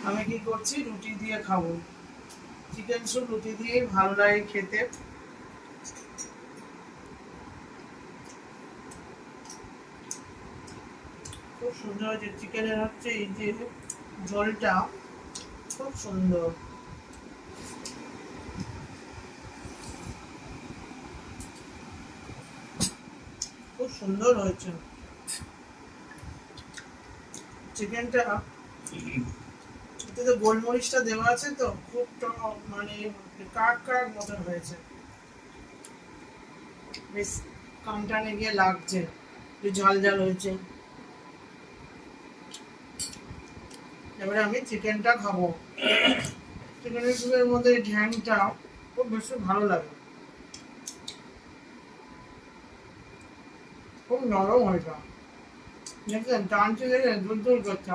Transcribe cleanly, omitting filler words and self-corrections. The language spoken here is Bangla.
আমি কি করছি, রুটি দিয়ে খাবো। চিকেন স্যুপ রুটি দিয়েই ভালো লাগে খেতে। খুব সুন্দর হয়েছে চিকেনের, হচ্ছে এই যে ঝোলটা খুব সুন্দর। খুব সুন্দর হয়েছে চিকেনটা। এতে তো গোলমরিচটা দেওয়া আছে, তো খুব মানে কাক কাক মতন হয়েছে, বেশ কামটানে গিয়ে লাগছে, একটু ঝাল ঝাল হয়েছে। এবারে আমি চিকেনটা খাবো। চিকেনের স্যুপের মধ্যে ঢ্যাংটা খুব বেশি ভালো লাগে, খুব নরম হয়েছে। দেখছেন টানছে, দেখে দুল দুল করছে।